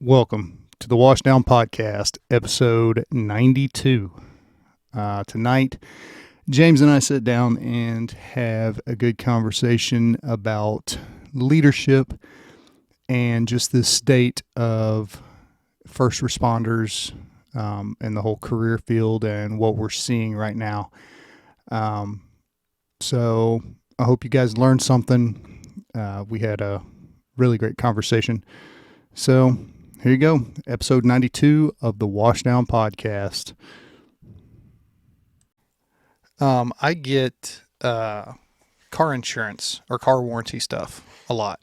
Welcome to the Washdown podcast, episode 92. Tonight, James and I sit down and have a good conversation about leadership and just the state of first responders and the whole career field and what we're seeing right now. So I hope you guys learned something. We had a really great conversation. So here you go, episode 92 of the Washdown podcast. I get car insurance or car warranty stuff a lot.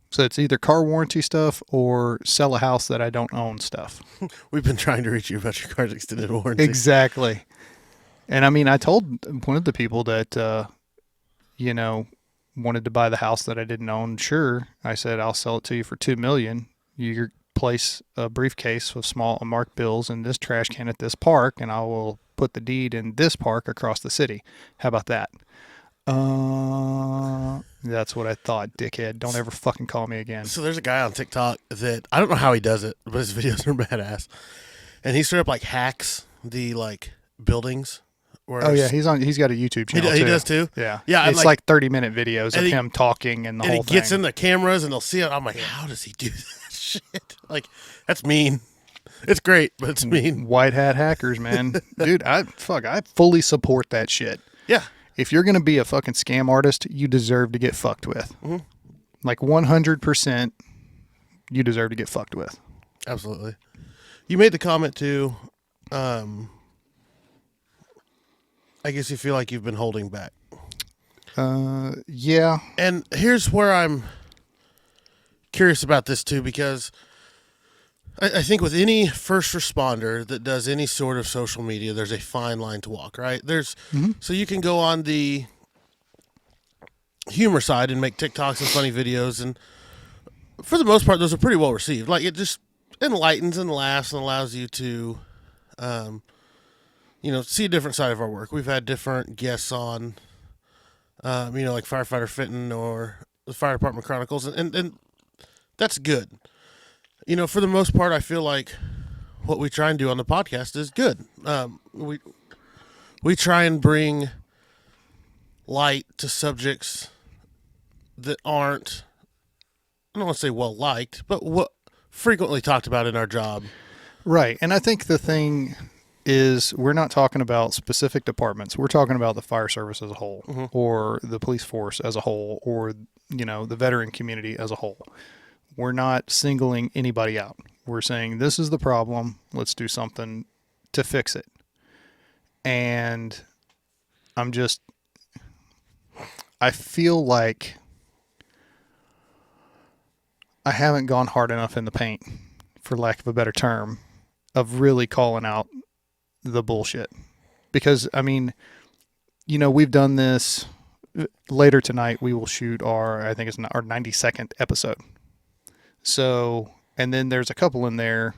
So it's either car warranty stuff or sell a house that I don't own stuff. We've been trying to reach you about your car's extended warranty. Exactly. And I mean, I told one of the people that, wanted to buy the house that I didn't own. Sure. I said, I'll sell it to you for $2 million. You place a briefcase with small marked bills in this trash can at this park, and I will put the deed in this park across the city. How about that? That's what I thought, dickhead. Don't ever fucking call me again. So there's a guy on TikTok that, I don't know how he does it, but his videos are badass. And he straight up hacks the buildings. Oh yeah, he's got a YouTube channel. He does too? Yeah. Yeah. It's like 30-minute videos of him talking and the whole thing. And he gets in the cameras and they'll see it. I'm like, how does he do that shit? That's mean. It's great, but it's mean. White hat hackers, man. Dude, I fully support that shit. Yeah. If you're going to be a fucking scam artist, you deserve to get fucked with. Mm-hmm. 100%, you deserve to get fucked with. Absolutely. You made the comment too, I guess you feel like you've been holding back. Yeah. And here's where I'm curious about this too, because I think with any first responder that does any sort of social media, there's a fine line to walk, right? So you can go on the humor side and make TikToks and funny videos, and for the most part, those are pretty well received. It just enlightens and laughs and allows you to, see a different side of our work. We've had different guests on, like Firefighter Fenton or the Fire Department Chronicles, and that's good. For the most part, I feel like what we try and do on the podcast is good. We try and bring light to subjects that aren't, I don't want to say well liked, but what frequently talked about in our job. Right. And I think the thing is, we're not talking about specific departments. We're talking about the fire service as a whole, mm-hmm. or the police force as a whole, or, the veteran community as a whole. We're not singling anybody out. We're saying, this is the problem. Let's do something to fix it. And I feel like I haven't gone hard enough in the paint, for lack of a better term, of really calling out the bullshit. Because, we've done this. Later tonight, we will shoot our 92nd episode. So, and then there's a couple in there,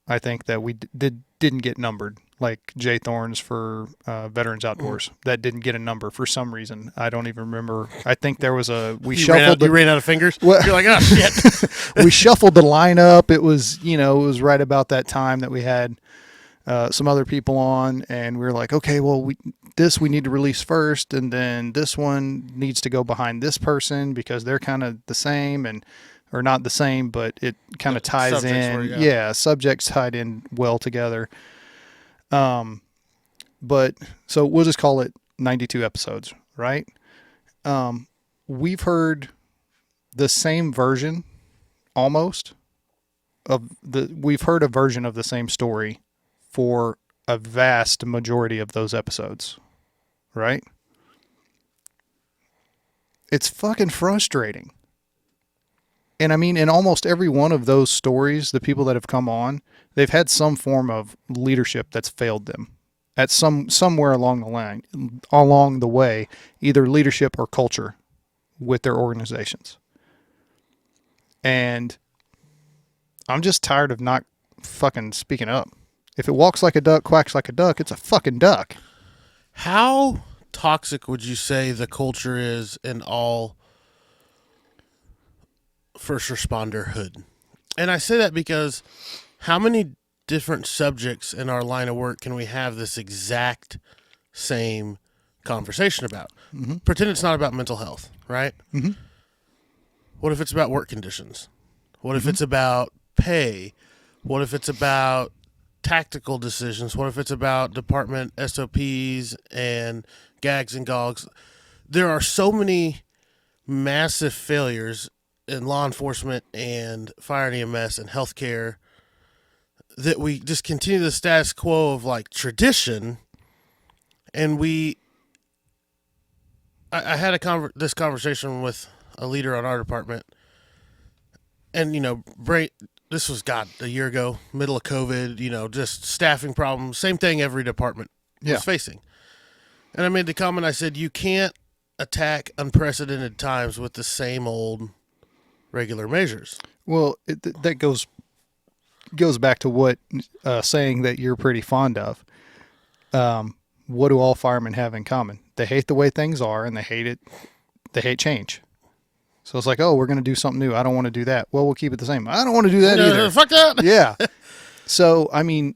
I think, that we didn't get numbered, like Jay Thorne's for Veterans Outdoors. That didn't get a number for some reason. I don't even remember. I think there was you ran out of fingers? You're like, oh, shit. We shuffled the lineup. It was right about that time that we had some other people on, and we were like, okay, well, we need to release first, and then this one needs to go behind this person because they're kind of the same, or not the same, but it kind of ties in. Subjects tied in well together. But so we'll just call it 92 episodes, right? We've heard the same version, almost, we've heard a version of the same story for a vast majority of those episodes, right? It's fucking frustrating. And in almost every one of those stories, the people that have come on, they've had some form of leadership that's failed them at somewhere along the way, either leadership or culture with their organizations. And I'm just tired of not fucking speaking up. If it walks like a duck, quacks like a duck, it's a fucking duck. How toxic would you say the culture is in all first responder hood? And I say that because how many different subjects in our line of work can we have this exact same conversation about? Mm-hmm. Pretend it's not about mental health, right? Mm-hmm. What if it's about work conditions? What if Mm-hmm. it's about pay? What if it's about tactical decisions? What if it's about department SOPs and gags and gogs? There are so many massive failures in law enforcement and fire and EMS and healthcare that we just continue the status quo of like tradition. And I had this conversation with a leader on our department, and this was a year ago, middle of COVID, just staffing problems, same thing every department was facing. And I made the comment, I said, you can't attack unprecedented times with the same old regular measures. Well, that goes back to what saying that you're pretty fond of. What do all firemen have in common? They hate the way things are, and they hate change. So it's like, oh, we're going to do something new. I don't want to do that. Well, we'll keep it the same. I don't want to do that either. Fuck that. Yeah. So, I mean,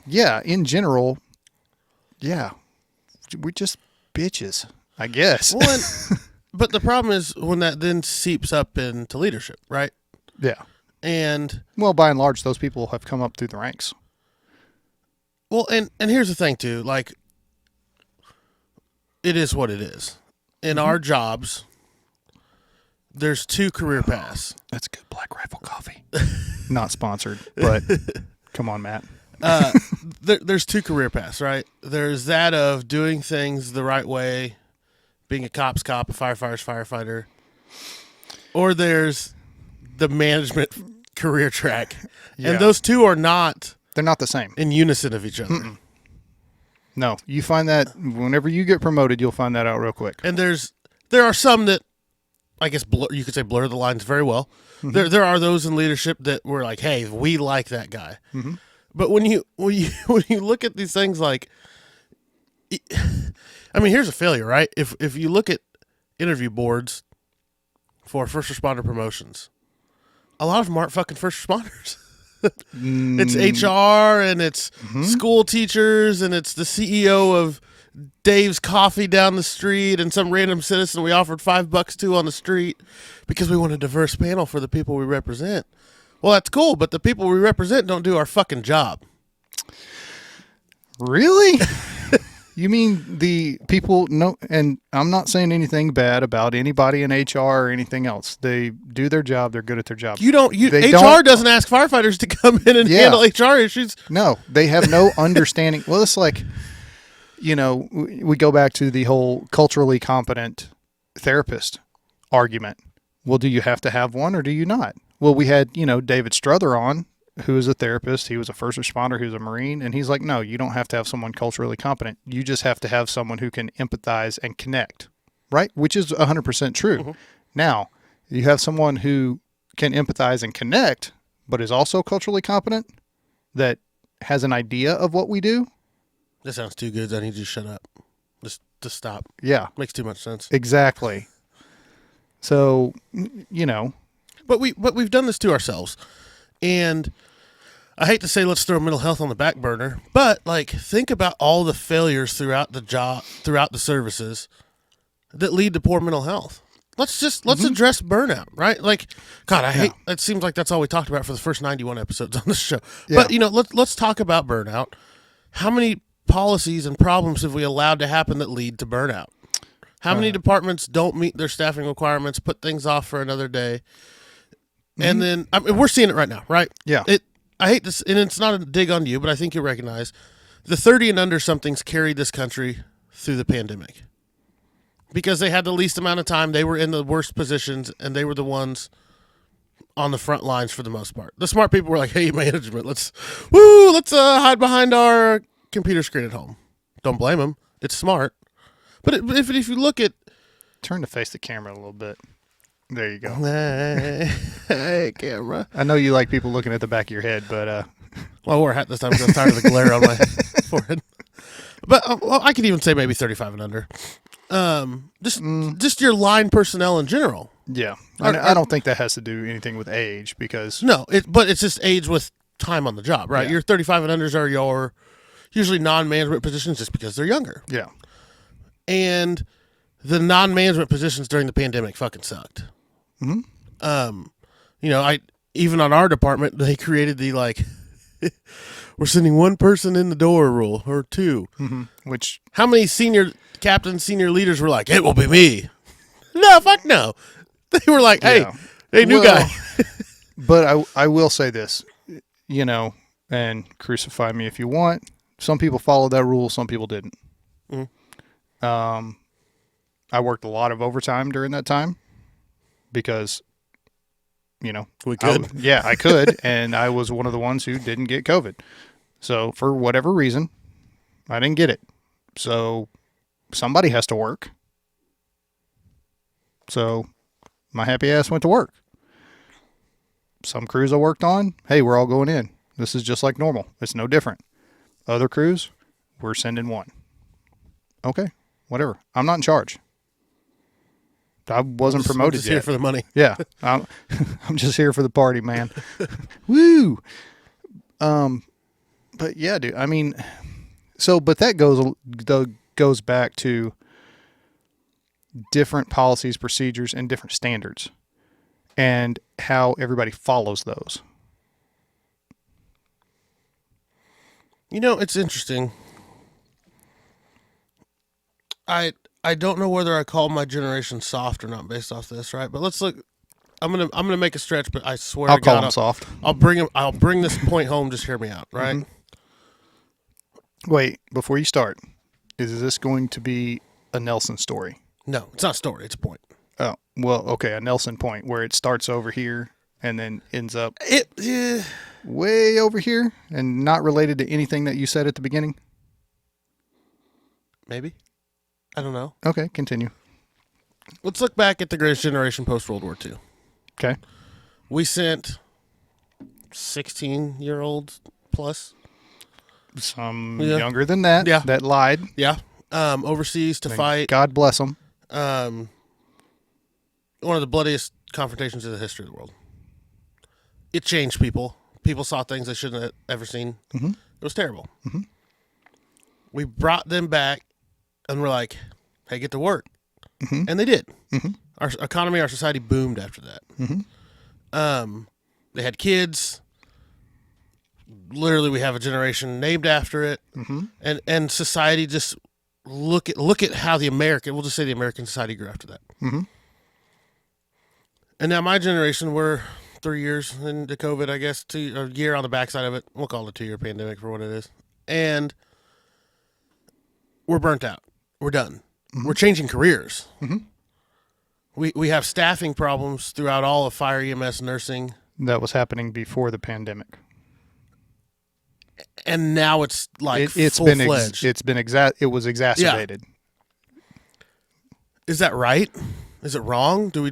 yeah, in general, yeah, we're just bitches, I guess. Well, but the problem is when that then seeps up into leadership, right? Yeah. And well, by and large, those people have come up through the ranks. Well, and here's the thing too, like, it is what it is. In our jobs, there's 2 career paths. That's good Black Rifle coffee. Not sponsored, but come on, Matt. There's 2 career paths, right? There's that of doing things the right way, being a cop's cop, a firefighter's firefighter, or there's the management career track. Yeah. And those 2 are not... They're not the same. In unison of each other. Mm-mm. No, you find that whenever you get promoted, you'll find that out real quick. And there are some that, I guess, you could say blur the lines very well. Mm-hmm. There are those in leadership that were like, hey, we like that guy. Mm-hmm. But when you look at these things, like, I mean, here's a failure, right? If you look at interview boards for first responder promotions, a lot of them aren't fucking first responders. It's HR and it's school teachers and it's the CEO of Dave's Coffee down the street and some random citizen we offered $5 to on the street because we want a diverse panel for the people we represent. Well, that's cool, but the people we represent don't do our fucking job. Really? You mean the people? No, and I'm not saying anything bad about anybody in HR or anything else. They do their job. They're good at their job. HR doesn't ask firefighters to come in and handle HR issues. No, they have no understanding. Well, it's like, we go back to the whole culturally competent therapist argument. Well, do you have to have one or do you not? Well, we had, David Struther on, who is a therapist. He was a first responder. He was a Marine. And he's like, no, you don't have to have someone culturally competent. You just have to have someone who can empathize and connect, right? Which is 100% true. Mm-hmm. Now, you have someone who can empathize and connect, but is also culturally competent, that has an idea of what we do. That sounds too good. I need you to shut up. Just stop. Yeah. Makes too much sense. Exactly. So, But we've done this to ourselves. And I hate to say let's throw mental health on the back burner, but like think about all the failures throughout the services that lead to poor mental health. Let's address burnout, right? Like, God, I hate, it seems like that's all we talked about for the first 91 episodes on the show. Yeah. But let's talk about burnout. How many policies and problems have we allowed to happen that lead to burnout? How many departments don't meet their staffing requirements, put things off for another day? And then we're seeing it right now, right? Yeah. I hate this, and it's not a dig on you, but I think you recognize the 30 and under somethings carried this country through the pandemic because they had the least amount of time. They were in the worst positions, and they were the ones on the front lines for the most part. The smart people were like, "Hey, management, let's hide behind our computer screen at home." Don't blame them; it's smart. But if you look at, turn to face the camera a little bit. There you go. Hey, camera. I know you like people looking at the back of your head, but well, I wore a hat this time because I was tired of the glare on my forehead. But well, I could even say maybe 35 and under. Just your line personnel in general. Yeah. I don't think that has to do anything with age because No, but it's just age with time on the job, right? Yeah. Your 35 and unders are your usually non-management positions just because they're younger. yeah. And the non-management positions during the pandemic fucking sucked. Mhm. Even on our department, they created the like, we're sending one person in the door rule or two. Mm-hmm. Which How many senior captains, senior leaders were like, it will be me? No, fuck no. They were like, hey, Yeah. new guy. But I will say this, and crucify me if you want. Some people followed that rule, some people didn't. Mhm. I worked a lot of overtime during that time because, We could. I could, and I was one of the ones who didn't get COVID. So for whatever reason, I didn't get it. So somebody has to work. So my happy ass went to work. Some crews I worked on, hey, we're all going in. This is just like normal. It's no different. Other crews, we're sending one. Okay, whatever. I'm not in charge. I wasn't promoted just yet. here for the money. Yeah, I'm just here for the party, man. Woo. But yeah, dude. I mean, but that goes back to different policies, procedures, and different standards, and how everybody follows those. It's interesting. I don't know whether I call my generation soft or not based off this, right? But let's look. I'm gonna make a stretch, but I swear I'll to God, call them soft. I'll bring this point home. Just hear me out, right? Mm-hmm. Wait, before you start, is this going to be a Nelson story? No, it's not a story. It's a point. Oh, well, okay, a Nelson point where it starts over here and then ends up way over here and not related to anything that you said at the beginning? Maybe. I don't know. Okay, continue. Let's look back at the greatest generation post World War II. Okay. We sent 16-year-olds plus. Some younger than that. Yeah. That lied. Yeah. Overseas to fight. God bless them. One of the bloodiest confrontations in the history of the world. It changed people. People saw things they shouldn't have ever seen. Mm-hmm. It was terrible. Mm-hmm. We brought them back, and we're like, hey, get to work. Mm-hmm. And they did. Mm-hmm. Our economy, our society boomed after that. Mm-hmm. They had kids. Literally, we have a generation named after it. Mm-hmm. And society just look at how the American society grew after that. Mm-hmm. And now my generation, we're 3 years into COVID, I guess, a year on the backside of it. We'll call it a 2-year pandemic for what it is. And we're burnt out. We're done. Mm-hmm. We're changing careers. Mm-hmm. We have staffing problems throughout all of fire, EMS, nursing. That was happening before the pandemic. And now it's like it's full-fledged. It was exacerbated. Yeah. Is that right? Is it wrong? Do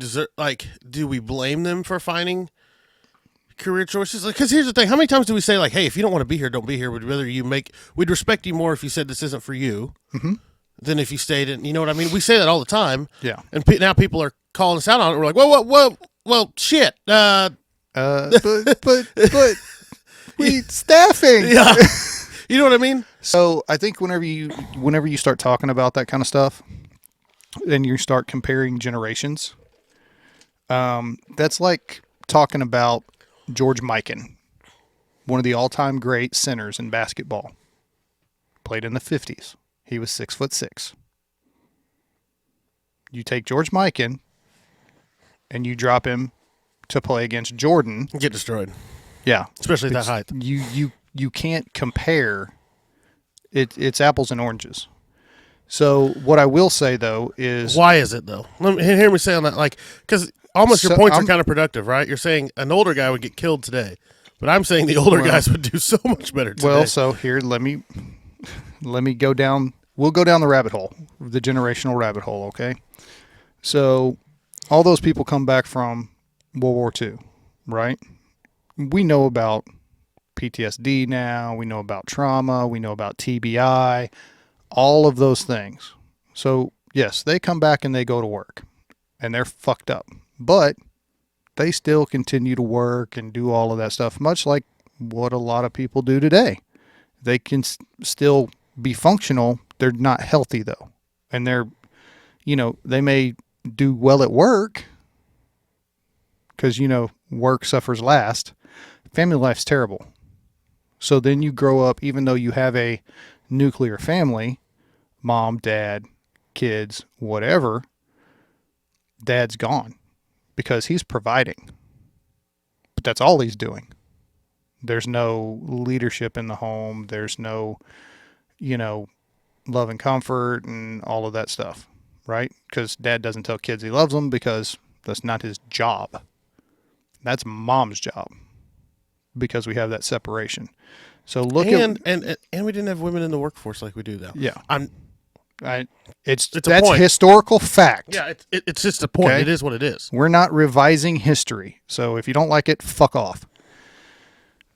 we blame them for finding career choices? Because here's the thing: how many times do we say like, "Hey, if you don't want to be here, don't be here"? We'd respect you more if you said this isn't for you, than if you stayed in. You know what I mean? We say that all the time. Yeah. And now people are calling us out on it. We're like, well, shit. But we staffing. Yeah. You know what I mean? So I think whenever you start talking about that kind of stuff, and you start comparing generations, that's like talking about George Mikan, one of the all-time great centers in basketball. Played in the 50s. He was 6'6". You take George Mikan and you drop him to play against Jordan. Get destroyed. Yeah. Especially at that height. You can't compare. It's apples and oranges. So what I will say, though, is... Why is it, though? Hear me say on that. Because almost your points are kind of productive, right? You're saying an older guy would get killed today. But I'm saying the older guys would do so much better today. Well, so here, let me go down... We'll go down the rabbit hole, the generational rabbit hole, okay? So all those people come back from World War II, right? We know about PTSD now. We know about trauma. We know about TBI. All of those things. So, yes, they come back and they go to work. And they're fucked up. but they still continue to work and do all of that stuff, much like what a lot of people do today. They can still be functional. They're not healthy though. And they may do well at work because, work suffers last. Family life's terrible. So then you grow up, even though you have a nuclear family, mom, dad, kids, whatever, dad's gone because he's providing. But that's all he's doing. There's no leadership in the home. There's no, love and comfort and all of that stuff, right? Because dad doesn't tell kids he loves them because that's not his job. That's mom's job because we have that separation. So and we didn't have women in the workforce like we do now. Yeah. It's that's a point. Historical fact. Yeah, it's just a point. Okay? It is what it is. We're not revising history. So if you don't like it, fuck off.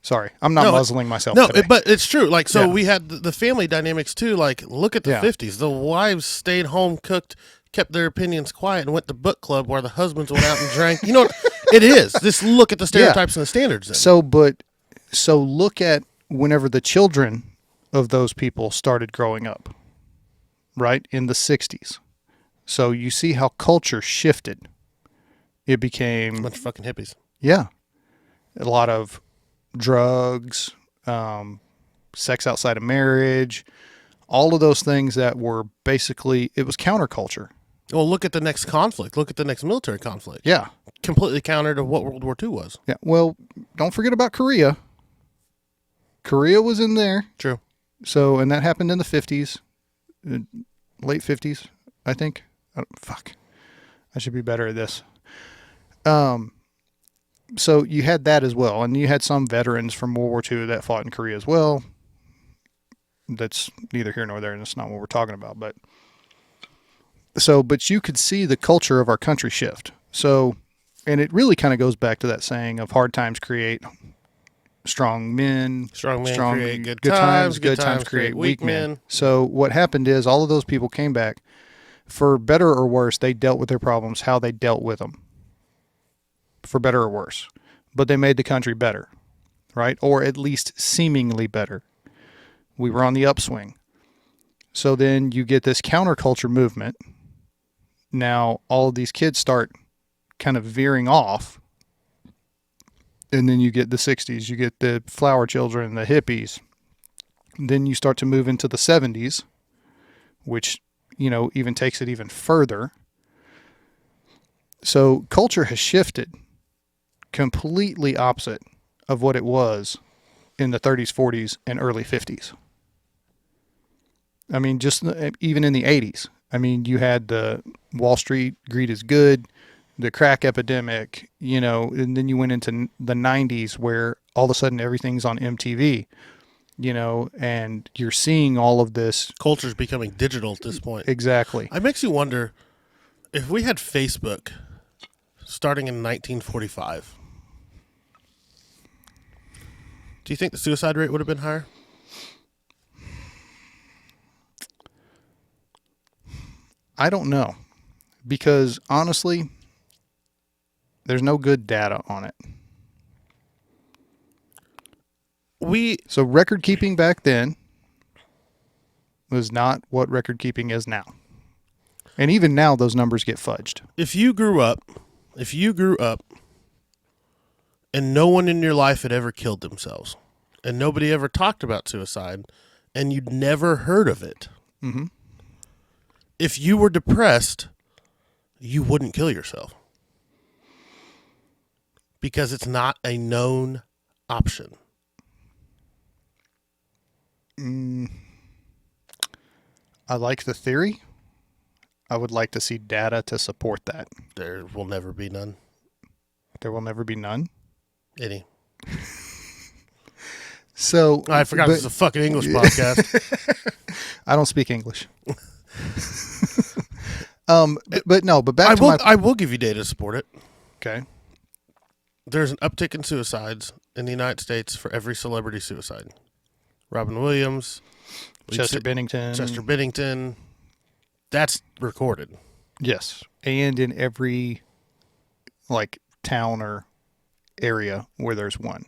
Sorry, I'm not muzzling myself today. But it's true. Like, so we had the family dynamics too. Like, look at the 50s. The wives stayed home, cooked, kept their opinions quiet, and went to book club where the husbands went out and drank. You know, it is. Just look at the stereotypes and the standards. Then. So look at whenever the children of those people started growing up, right, in the 60s. So you see how culture shifted. It became... a bunch of fucking hippies. Yeah. A lot of drugs, sex outside of marriage, all of those things that were basically... It was counterculture. Well, look at the next conflict. Look at the next military conflict. Yeah. Completely counter to what World War II was. Yeah. Well, don't forget about Korea. Korea was in there. True. So, and that happened in the 50s, late 50s, I think. Fuck. I should be better at this. So you had that as well. And you had some veterans from World War II that fought in Korea as well. That's neither here nor there, and that's not what we're talking about. But you could see the culture of our country shift. So, and it really kind of goes back to that saying of hard times create strong men. Strong men create good times. Good times create weak men. So what happened is all of those people came back. For better or worse, they dealt with their problems how they dealt with them. For better or worse. But they made the country better, right? Or at least seemingly better. We were on the upswing. So then you get this counterculture movement. Now all of these kids start kind of veering off. And then you get the 60s, you get the flower children, the hippies. Then you start to move into the 70s, which, even takes it even further. So culture has shifted completely opposite of what it was in the 30s, 40s, and early 50s. I mean, just even in the 80s. I mean, you had the Wall Street, greed is good, the crack epidemic, and then you went into the 90s where all of a sudden everything's on MTV, and you're seeing all of this. Culture's becoming digital at this point. Exactly. It makes you wonder if we had Facebook starting in 1945. Do you think the suicide rate would have been higher? I don't know. Because honestly, there's no good data on it. So record keeping back then was not what record keeping is now. And even now those numbers get fudged. If you grew up and no one in your life had ever killed themselves and nobody ever talked about suicide and you'd never heard of it. Mm-hmm. If you were depressed, you wouldn't kill yourself. Because it's not a known option. I like the theory. I would like to see data to support that. There will never be none. There will never be none? Any. So I forgot this is a fucking English podcast. I don't speak English. But back to I will give you data to support it. Okay. There's an uptick in suicides in the United States for every celebrity suicide. Robin Williams, Chester Bennington. That's recorded. Yes. And in every like town or area where there's one.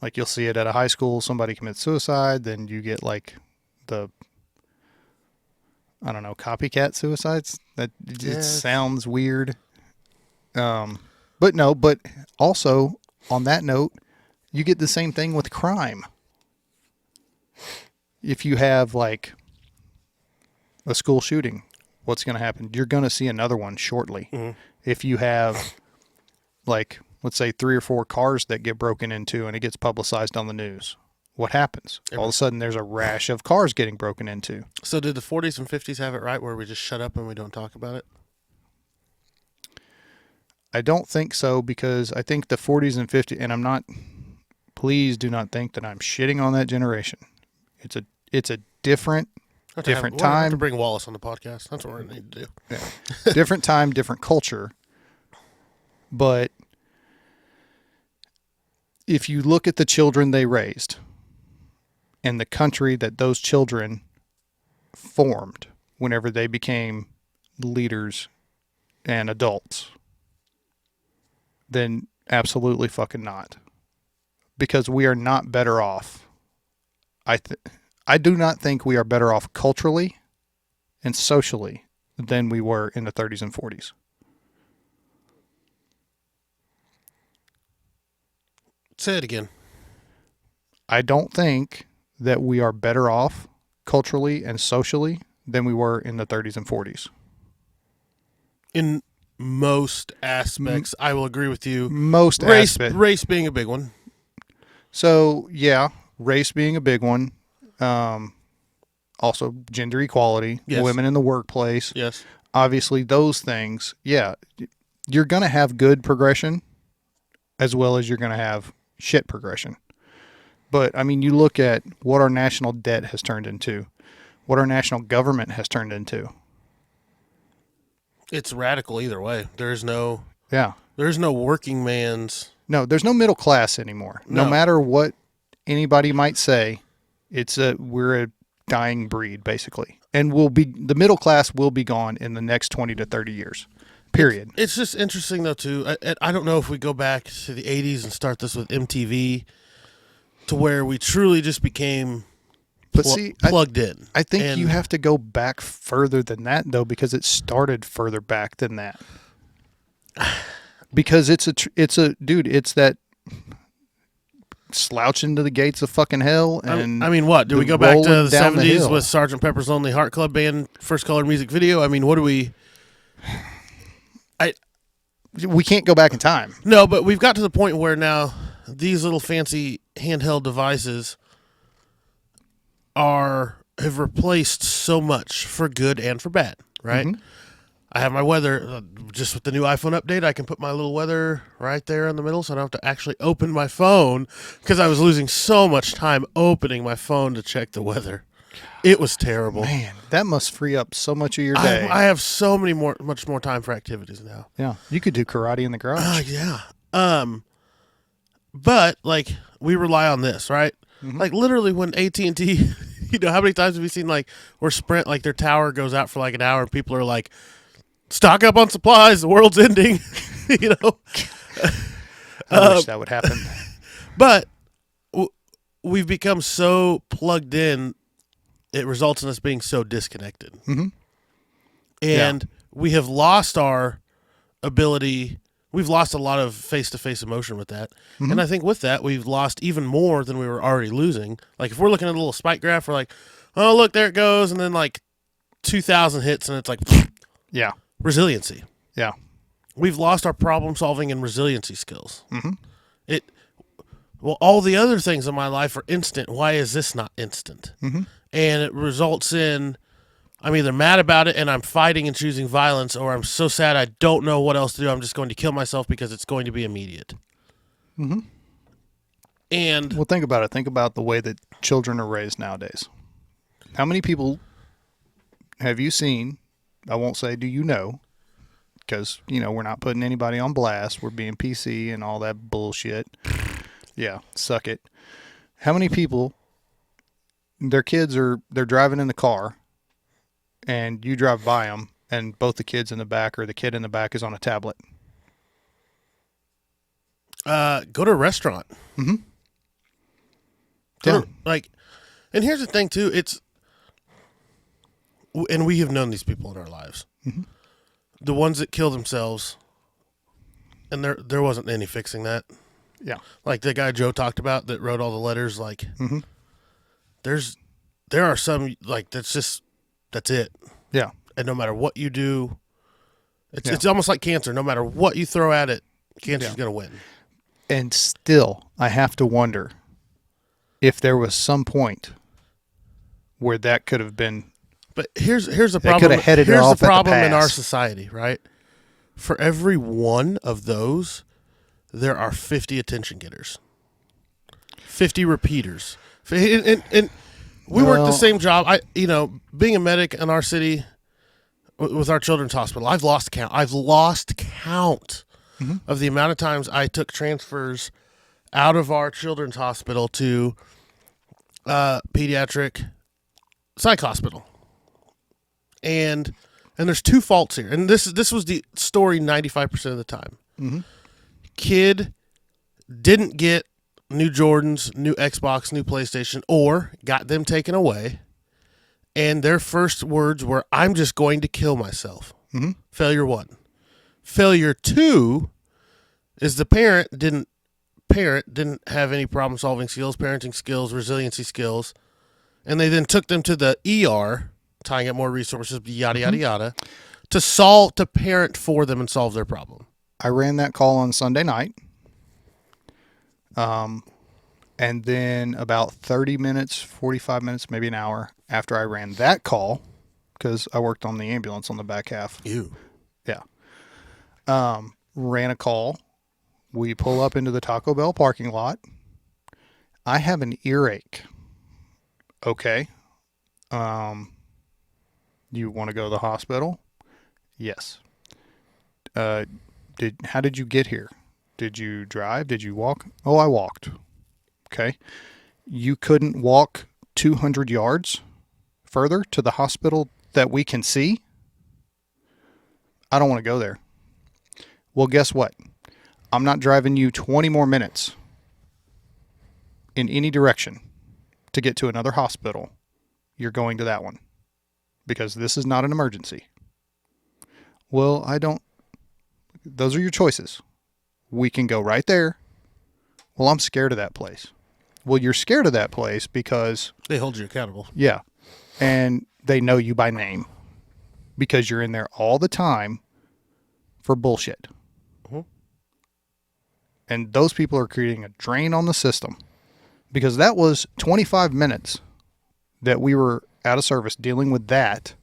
Like you'll see it at a high school, somebody commits suicide, then you get like the, I don't know, copycat suicides. That just sounds weird. But no, but also on that note, you get the same thing with crime. If you have like a school shooting, what's going to happen? You're going to see another one shortly. Mm-hmm. If you have like, let's say 3 or 4 cars that get broken into and it gets publicized on the news, what happens? All of a sudden there's a rash of cars getting broken into. So did the 40s and 50s have it right where we just shut up and we don't talk about it? I don't think so, because I think the 40s and 50s, and I'm not, please do not think that I'm shitting on that generation. It's a different time. We're going to have to bring Wallace on the podcast. That's what we're going to need to do. Yeah. Different time, different culture. But if you look at the children they raised and the country that those children formed whenever they became leaders and adults, then absolutely fucking not. Because we are not better off. I do not think we are better off culturally and socially than we were in the 30s and 40s. Say it again. I don't think that we are better off culturally and socially than we were in the 30s and 40s. In most aspects, I will agree with you. Most aspects. Race being a big one. So, yeah, race being a big one. Also, gender equality, yes. Women in the workplace. Yes. Obviously, those things, yeah, you're going to have good progression as well as you're going to have shit progression. But, I mean, you look at what our national debt has turned into, what our national government has turned into. It's radical either way. There's no working man's. No, there's no middle class anymore. No matter what anybody might say, we're a dying breed, basically. And the middle class will be gone in the next 20 to 30 years. Period. It's just interesting, though, too. I don't know if we go back to the 80s and start this with MTV to where we truly just became plugged in. I think you have to go back further than that, though, because it started further back than that. Because it's that slouch into the gates of fucking hell. And I mean, what? Do we go back to the 70s with Sgt. Pepper's Lonely Heart Club Band First Color music video? I mean, what do we... We can't go back in time. No, but we've got to the point where now these little fancy handheld devices have replaced so much for good and for bad, right? Mm-hmm. I have my weather, just with the new iPhone update, I can put my little weather right there in the middle so I don't have to actually open my phone, because I was losing so much time opening my phone to check the weather. It was terrible. Man, that must free up so much of your day. I have so much more time for activities now. Yeah, you could do karate in the garage. Yeah. But like we rely on this, right? Mm-hmm. Like literally when AT&T, how many times have we seen like where Sprint, like their tower goes out for like an hour and people are like, stock up on supplies, the world's ending, I wish that would happen. But we've become so plugged in, it results in us being so disconnected. Mm-hmm. And we have lost our ability. We've lost a lot of face-to-face emotion with that. Mm-hmm. And I think with that, we've lost even more than we were already losing. Like if we're looking at a little spike graph, we're like, oh, look, there it goes. And then like 2,000 hits and it's like, yeah. Resiliency. Yeah. We've lost our problem-solving and resiliency skills. Mm-hmm. Well, all the other things in my life are instant. Why is this not instant? Mm-hmm. And it results in I'm either mad about it and I'm fighting and choosing violence, or I'm so sad I don't know what else to do. I'm just going to kill myself because it's going to be immediate. Mm-hmm. And well, think about it. Think about the way that children are raised nowadays. How many people have you seen? I won't say do you know, because, we're not putting anybody on blast. We're being PC and all that bullshit. Yeah, suck it. How many people, they're driving in the car, and you drive by them, and both the kids in the back or the kid in the back is on a tablet? Go to a restaurant. Mm-hmm. And here's the thing too. And we have known these people in our lives. Mm-hmm. The ones that kill themselves, and there wasn't any fixing that. Yeah. Like the guy Joe talked about that wrote all the letters. Like, mm-hmm. there are some like that's it. Yeah. And no matter what you do, it's almost like cancer. No matter what you throw at it, cancer's going to win. And still, I have to wonder if there was some point where that could have been. But here's the problem. Could have headed here's off the problem at the in our pass. society, right? For every one of those, there are 50 attention getters, 50 repeaters, and we work the same job. Being a medic in our city with our children's hospital, I've lost count. Mm-hmm. Of the amount of times I took transfers out of our children's hospital to pediatric psych hospital. And there's two faults here. And this was the story 95% of the time. Mm-hmm. Kid didn't get new Jordans, new Xbox, new PlayStation, or got them taken away. And their first words were, "I'm just going to kill myself." Mm-hmm. Failure 1. Failure 2 is the parent didn't have any problem solving skills, parenting skills, resiliency skills, and they then took them to the ER, tying up more resources, yada yada yada, to parent for them and solve their problem. I ran that call on Sunday night. And then about 30 minutes, 45 minutes, maybe an hour after I ran that call, because I worked on the ambulance on the back half. Ew. Yeah. Ran a call. We pull up into the Taco Bell parking lot. I have an earache. Okay. You want to go to the hospital? Yes. How did you get here? Did you drive? Did you walk? Oh, I walked. Okay. You couldn't walk 200 yards further to the hospital that we can see? I don't want to go there. Well, guess what? I'm not driving you 20 more minutes in any direction to get to another hospital. You're going to that one because this is not an emergency. Well, those are your choices. We can go right there. Well, I'm scared of that place. Well, you're scared of that place because they hold you accountable. Yeah. And they know you by name because you're in there all the time for bullshit. Mm-hmm. And those people are creating a drain on the system because that was 25 minutes that we were out of service dealing with that.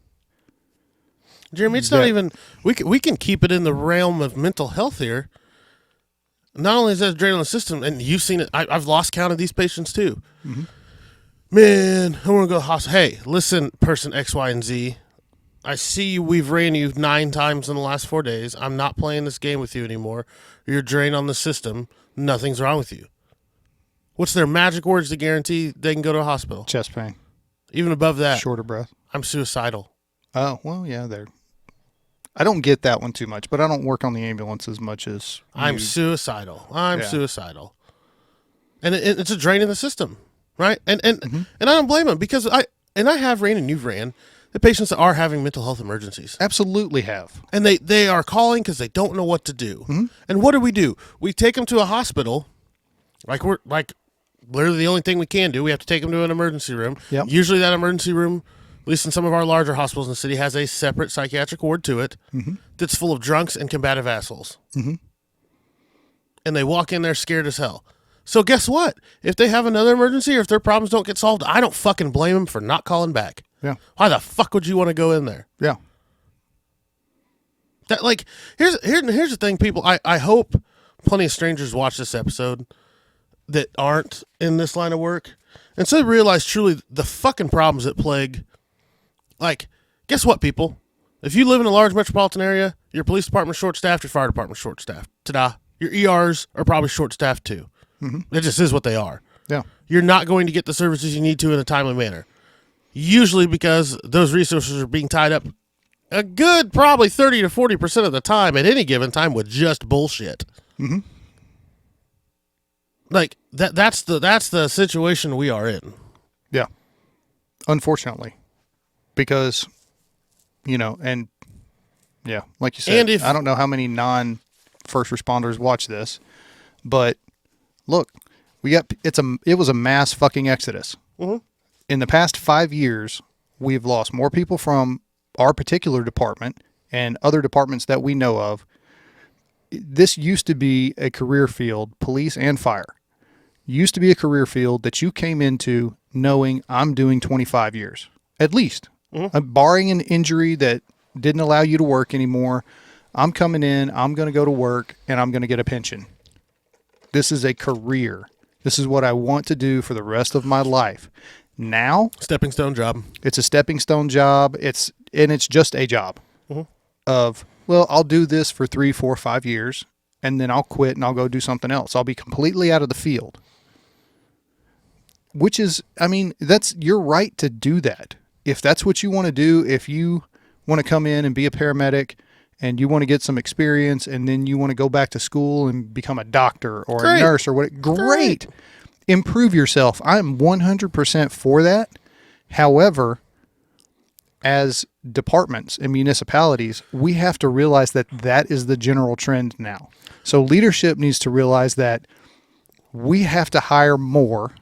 Jeremy, it's not even, we can keep it in the realm of mental health here. Not only is that a drain on the system, and you've seen it, I've lost count of these patients too. Mm-hmm. Man, I want to go to the hospital. Hey, listen, person X, Y, and Z. I see we've ran you 9 times in the last 4 days. I'm not playing this game with you anymore. You're drained on the system. Nothing's wrong with you. What's their magic words to guarantee they can go to a hospital? Chest pain. Even above that. Short of breath. I'm suicidal. Oh, well, yeah, I don't get that one too much, but I don't work on the ambulance as much as I'm suicidal. I'm suicidal. And it's a drain in the system, right? And mm-hmm. and I don't blame them because I have ran and you've ran the patients that are having mental health emergencies. Absolutely have. And they are calling because they don't know what to do. Mm-hmm. And what do? We take them to a hospital, we're literally the only thing we can do. We have to take them to an emergency room. Yep. Usually that emergency room, at least in some of our larger hospitals in the city, has a separate psychiatric ward to it mm-hmm. that's full of drunks and combative assholes. Mm-hmm. And they walk in there scared as hell. So guess what? If they have another emergency or if their problems don't get solved, I don't fucking blame them for not calling back. Yeah. Why the fuck would you want to go in there? Yeah. That here's the thing, people. I hope plenty of strangers watch this episode that aren't in this line of work, and so they realize truly the fucking problems that plague. Guess what, people? If you live in a large metropolitan area, your police department's short-staffed, your fire department's short-staffed. Ta-da. Your ERs are probably short-staffed too. Mm-hmm. It just is what they are. Yeah. You're not going to get the services you need to in a timely manner. Usually because those resources are being tied up a good probably 30 to 40% of the time at any given time with just bullshit. Mm-hmm. Like that's the situation we are in. Yeah. Unfortunately. Because, and yeah, like you said, And if I don't know how many non-first responders watch this, but look, it was a mass fucking exodus. Mhm. In the past 5 years, we've lost more people from our particular department and other departments that we know of. This used to be a career field, police and fire. Used to be a career field that you came into knowing I'm doing 25 years, at least. Barring an injury that didn't allow you to work anymore, I'm coming in, I'm going to go to work, and I'm going to get a pension. This is a career. This is what I want to do for the rest of my life. Now, stepping stone job. it's a stepping stone job. It's just a job of, well, I'll do this for 3, 4, 5 years, and then I'll quit and I'll go do something else. I'll be completely out of the field. Which is, that's your right to do that. If that's what you want to do, if you want to come in and be a paramedic and you want to get some experience and then you want to go back to school and become a doctor or a nurse or what, great. Improve yourself. I'm 100% for that. However, as departments and municipalities, we have to realize that that is the general trend now. So leadership needs to realize that we have to hire more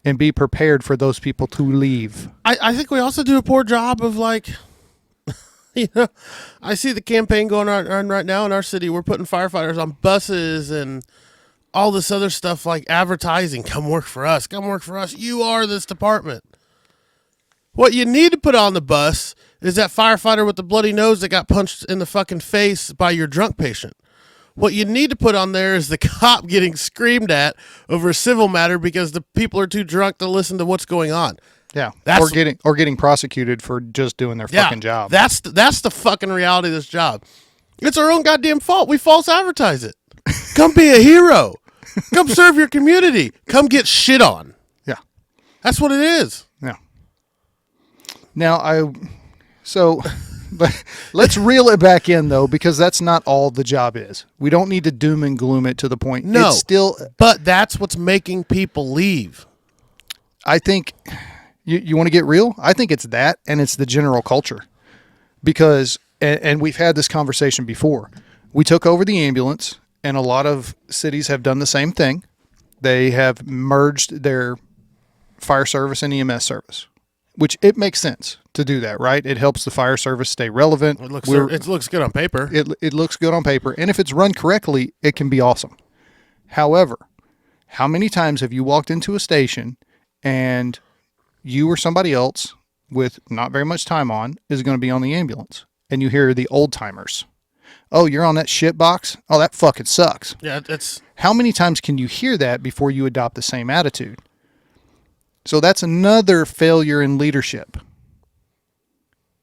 and be prepared for those people to leave. I think we also do a poor job of like, I see the campaign going on right now in our city. We're putting firefighters on buses and all this other stuff like advertising. Come work for us. Come work for us. You are this department. What you need to put on the bus is that firefighter with the bloody nose that got punched in the fucking face by your drunk patient. What you need to put on there is the cop getting screamed at over a civil matter because the people are too drunk to listen to what's going on. Yeah, or getting prosecuted for just doing their fucking job. That's the fucking reality of this job. It's our own goddamn fault. We false advertise it. Come be a hero. Come serve your community. Come get shit on. Yeah, that's what it is. Yeah. Now let's reel it back in though, because that's not all the job is. We don't need to doom and gloom it to the point. No, it's still, but that's what's making people leave. I think you want to get real. I think it's that, and it's the general culture, because and we've had this conversation before. We took over the ambulance, and a lot of cities have done the same thing. They have merged their fire service and EMS service, which it makes sense to do that, right? It helps the fire service stay relevant. It looks good on paper. It looks good on paper, and if it's run correctly, it can be awesome. However, how many times have you walked into a station and you or somebody else with not very much time on is going to be on the ambulance, and you hear the old timers, "Oh, you're on that shit box? Oh, that fucking sucks." Yeah, it's... How many times can you hear that before you adopt the same attitude? So that's another failure in leadership.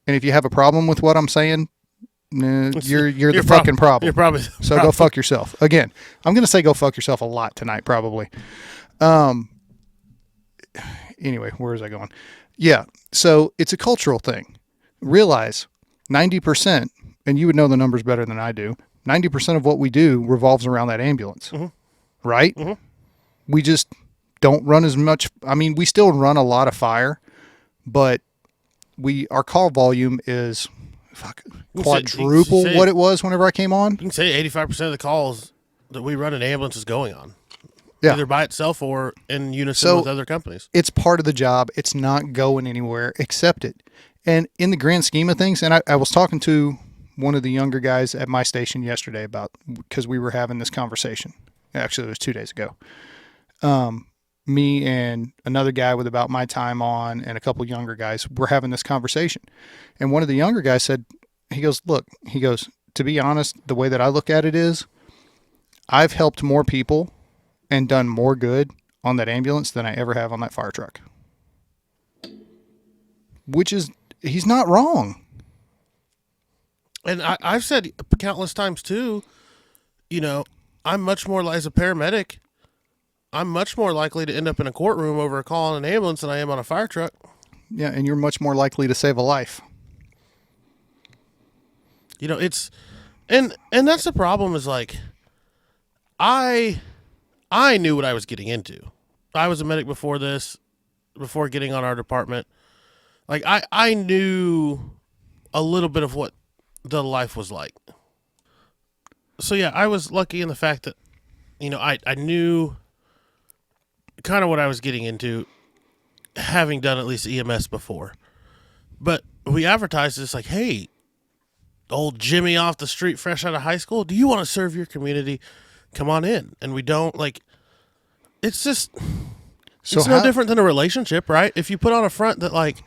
And if you have a problem with what I'm saying, you're the fucking problem. You're probably so go fuck yourself. Again, I'm going to say go fuck yourself a lot tonight, probably. Anyway, where is I going? Yeah, so it's a cultural thing. Realize 90%, and you would know the numbers better than I do, 90% of what we do revolves around that ambulance, right? Mm-hmm. We just don't run as much. I mean, we still run a lot of fire, but our call volume is quadruple what it was whenever I came on. You can say 85% of the calls that we run an ambulance is going on. Yeah. Either by itself or in unison with other companies. It's part of the job. It's not going anywhere. Accept it. And in the grand scheme of things, and I was talking to one of the younger guys at my station yesterday because we were having this conversation. Actually, it was 2 days ago. Me and another guy with about my time on and a couple younger guys were having this conversation. And one of the younger guys said, he goes, to be honest, the way that I look at it is I've helped more people and done more good on that ambulance than I ever have on that fire truck. Which is, he's not wrong. And I've said countless times too, I'm much more, as a paramedic, I'm much more likely to end up in a courtroom over a call on an ambulance than I am on a fire truck. Yeah, and you're much more likely to save a life. It's, and that's the problem is like, I I knew what I was getting into. I was a medic before this, before getting on our department. Like, I knew a little bit of what the life was like. So, yeah, I was lucky in the fact that, I knew kind of what I was getting into, having done at least EMS before. But we advertised this like, hey, old Jimmy off the street, fresh out of high school, do you want to serve your community? Come on in. And we don't, like, it's just, it's no different than a relationship, right? If you put on a front that, like,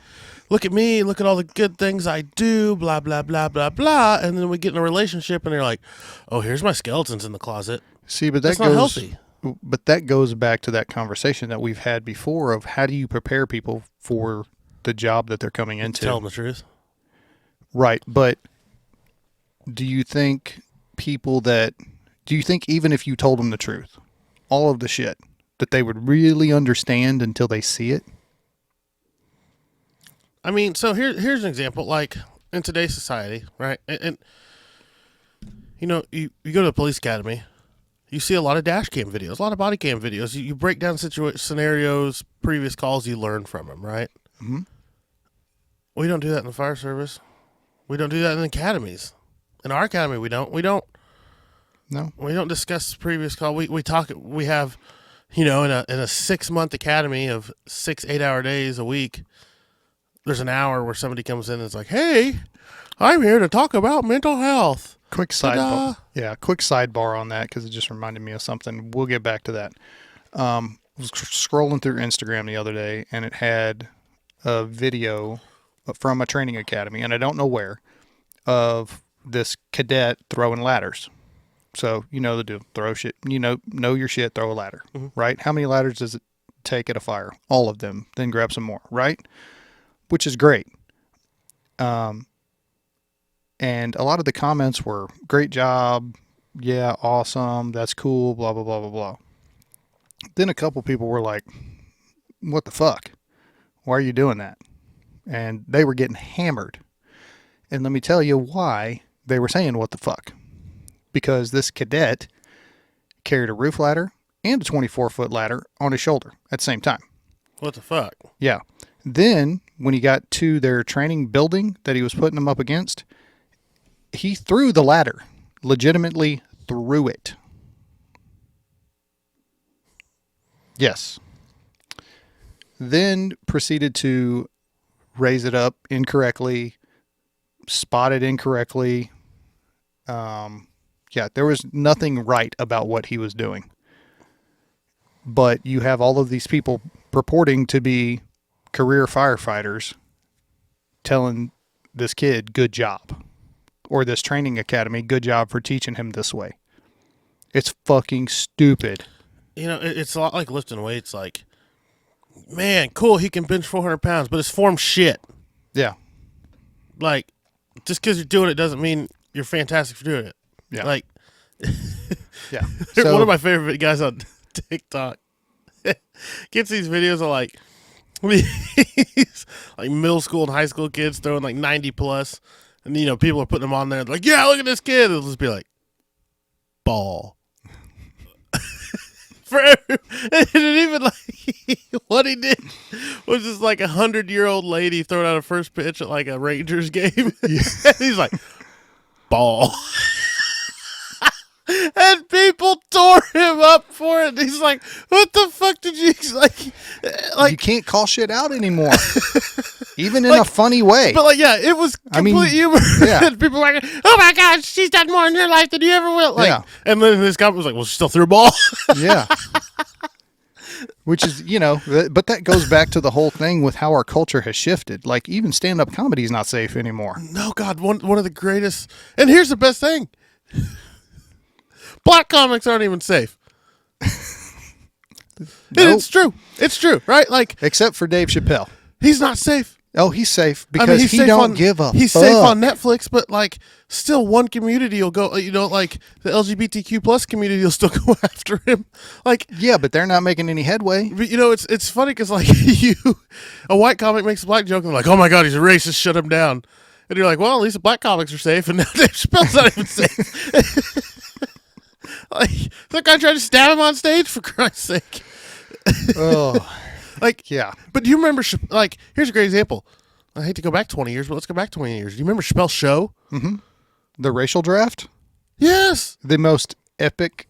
look at me, look at all the good things I do, blah, blah, blah, blah, blah, and then we get in a relationship and they're like, oh, here's my skeletons in the closet. See, but that's not healthy. But that goes back to that conversation that we've had before of how do you prepare people for the job that they're coming into? Tell them the truth. Right, but do you think even if you told them the truth, all of the shit, that they would really understand until they see it? I mean, so here's an example. Like, in today's society, right? And you go to the police academy, you see a lot of dash cam videos, a lot of body cam videos. You break down scenarios, previous calls, you learn from them, right? Mm-hmm. We don't do that in the fire service. We don't do that in academies. In our academy, we don't. No. We don't discuss previous call. We talk. We have, in a 6-month academy of 6 8-hour days a week, there's an hour where somebody comes in and is like, hey, I'm here to talk about mental health. Quick sidebar. Yeah, quick sidebar on that because it just reminded me of something. We'll get back to that. I was scrolling through Instagram the other day, and it had a video from a training academy, and I don't know where, of this cadet throwing ladders. So, the deal. Throw shit. Know your shit, throw a ladder, right? How many ladders does it take at a fire? All of them. Then grab some more, right? Which is great. And a lot of the comments were, great job, yeah, awesome, that's cool, blah, blah, blah, blah, blah. Then a couple people were like, what the fuck? Why are you doing that? And they were getting hammered. And let me tell you why they were saying what the fuck. Because this cadet carried a roof ladder and a 24-foot ladder on his shoulder at the same time. What the fuck? Yeah. Then, when he got to their training building that he was putting them up against, he threw the ladder. Legitimately threw it. Yes. Then proceeded to raise it up incorrectly, spot it incorrectly. There was nothing right about what he was doing. But you have all of these people purporting to be career firefighters telling this kid, good job. Or this training academy, good job for teaching him this way. It's fucking stupid. It's a lot like lifting weights. Like, man, cool, he can bench 400 pounds, but his form's shit. Yeah. Like, just because you're doing it doesn't mean you're fantastic for doing it. Yeah. Like, yeah. One of my favorite guys on TikTok gets these videos of like middle school and high school kids throwing like 90 plus. And, people are putting them on there like, yeah, look at this kid. It'll just be like, ball. For every, and even like, what he did was just like 100-year-old lady throwing out a first pitch at like a Rangers game. Yeah. And he's like, ball. And people tore him up for it. He's like, what the fuck did you, like you can't call shit out anymore. Even in a funny way. But it was complete humor. Yeah. And people were like, oh my God, she's done more in your life than you ever will. Like, yeah. And then this guy was like, well, she still threw a ball. Yeah. Which is, but that goes back to the whole thing with how our culture has shifted. Like, even stand-up comedy is not safe anymore. No, God, one of the greatest. And here's the best thing. Black comics aren't even safe. Nope. It's true. It's true, right? Like, except for Dave Chappelle. He's not safe. Oh, he's safe because he don't give a He's fuck. safe on Netflix, but like still one community will go, like the LGBTQ plus community will still go after him. Like, yeah, but they're not making any headway. But, it's funny because like a white comic makes a black joke and they're like, oh my God, he's a racist, shut him down. And you're like, well, at least the black comics are safe and now Dave Chappelle's not even safe. Like, that guy tried to stab him on stage, for Christ's sake. Oh, Like, yeah. but do you remember, like, here's a great example. I hate to go back 20 years, but let's go back 20 years. Do you remember Chappelle's show? Mm-hmm. The racial draft? Yes. The most epic,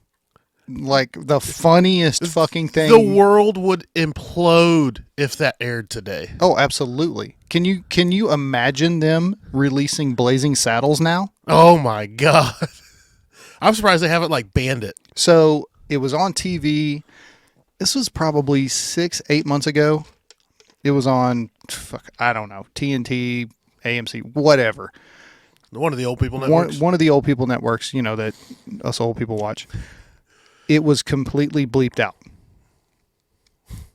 like, the funniest fucking thing. The world would implode if that aired today. Oh, absolutely. Can you imagine them releasing Blazing Saddles now? Oh, my God. I'm surprised they haven't, like, banned it. So it was on TV. This was probably 6-8 months ago. It was on, I don't know, TNT, AMC, whatever. One of the old people networks. One of the old people networks, that us old people watch. It was completely bleeped out.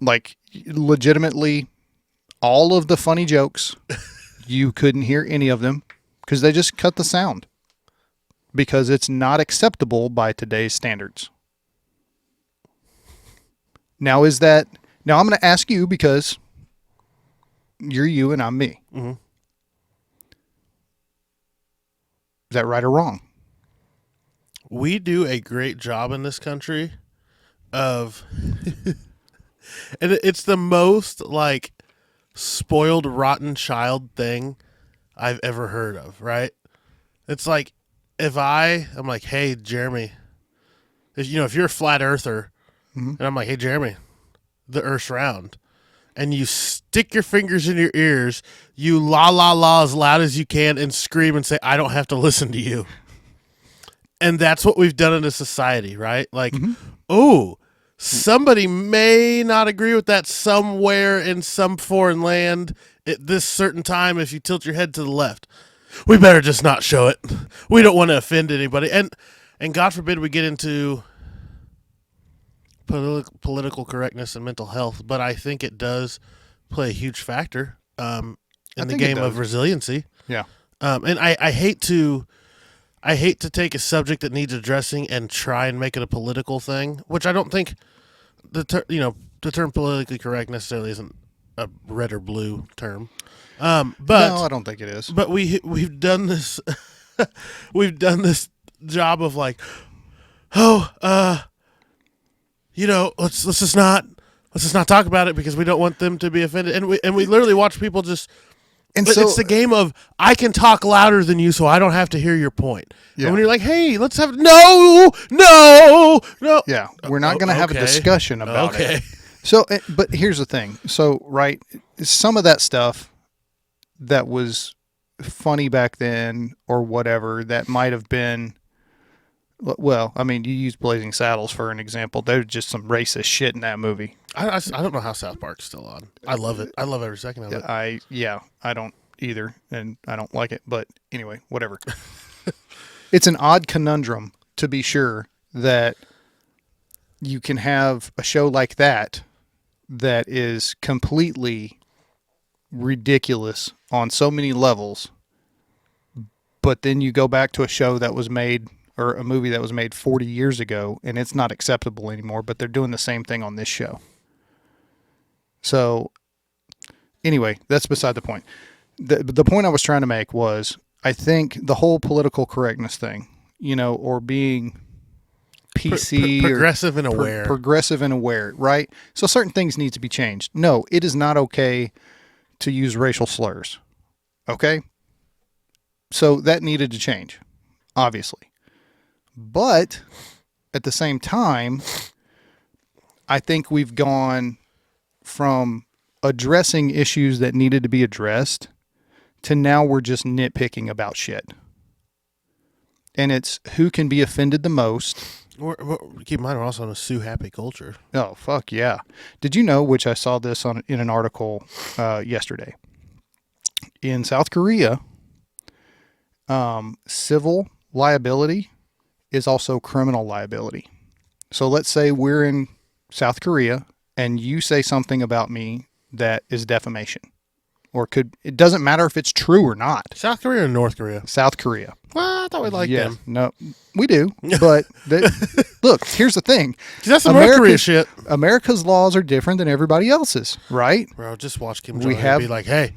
Like, legitimately, all of the funny jokes, you couldn't hear any of them because they just cut the sound. Because it's not acceptable by today's standards. Now, I'm going to ask you because you're you and I'm me. Mm-hmm. Is that right or wrong? We do a great job in this country of, and it's the most, like, spoiled, rotten child thing I've ever heard of, right? It's like, if I'm like, hey, Jeremy, if you're a flat earther, Mm-hmm. and I'm like, hey, Jeremy, the earth's round, and you stick your fingers in your ears, you la la la as loud as you can and scream and say, I don't have to listen to you. And that's what we've done in a society, right? Like, oh, somebody may not agree with that somewhere in some foreign land at this certain time if you tilt your head to the left. We better just not show it. We don't want to offend anybody. And God forbid we get into political correctness and mental health, but I think it does play a huge factor in the game of resiliency. Yeah. And I hate to take a subject that needs addressing and try and make it a political thing, which I don't think the term politically correct necessarily isn't a red or blue term. But no, I don't think it is. But we've done this we've done this job of like, let's just not talk about it because we don't want them to be offended. And we literally watch people just. And so, it's the game of I can talk louder than you, so I don't have to hear your point. Yeah. And when you're like, hey, let's have no. Yeah, we're not going to have a discussion about it. So, but here's the thing. So, right, some of that stuff that was funny back then or whatever that might have been. Well, I mean, you use Blazing Saddles for an example. There's just some racist shit in that movie. I don't know how South Park's still on. I love it. I love every second of it. I don't either, and I don't like it. But anyway, whatever. It's an odd conundrum, to be sure, that you can have a show like that is completely ridiculous on so many levels, but then you go back to a show that was made or a movie that was made 40 years ago and it's not acceptable anymore, but they're doing the same thing on this show. So anyway, that's beside the point. The point I was trying to make was I think the whole political correctness thing, or being PC progressive and aware. Progressive and aware, right? So certain things need to be changed. No, it is not okay to use racial slurs. Okay? So that needed to change, obviously. But at the same time, I think we've gone from addressing issues that needed to be addressed to now we're just nitpicking about shit. And it's who can be offended the most. Keep in mind, we're also in a sue happy culture. Oh, fuck yeah. Did you know, which I saw this in an article yesterday, in South Korea, civil liability is also criminal liability. So let's say we're in South Korea and you say something about me that is defamation. Or it doesn't matter if it's true or not. South Korea or North Korea? South Korea. Well, I thought we liked them. No, we do. But look, here's the thing. That's some North Korea shit. America's laws are different than everybody else's, right? Bro, just watch Kim Jong-un be like, hey,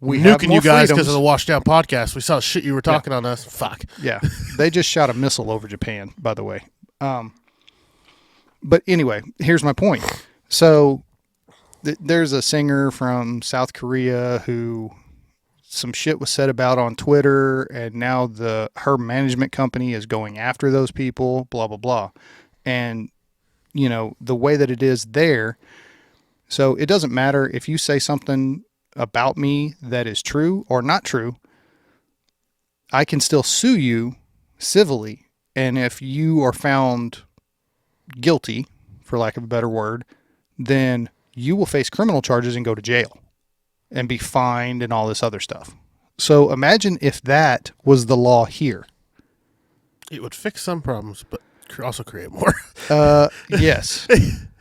we nuking you guys because of the Washdown podcast. We saw shit you were talking on us. Fuck. Yeah. They just shot a missile over Japan, by the way. But anyway, here's my point. So there's a singer from South Korea who some shit was said about on Twitter, and now her management company is going after those people, blah, blah, blah. And, the way that it is there, so it doesn't matter if you say something about me that is true or not true, I can still sue you civilly. And if you are found guilty, for lack of a better word, then you will face criminal charges and go to jail and be fined and all this other stuff. So imagine if that was the law here. It would fix some problems, but also create more. Yes.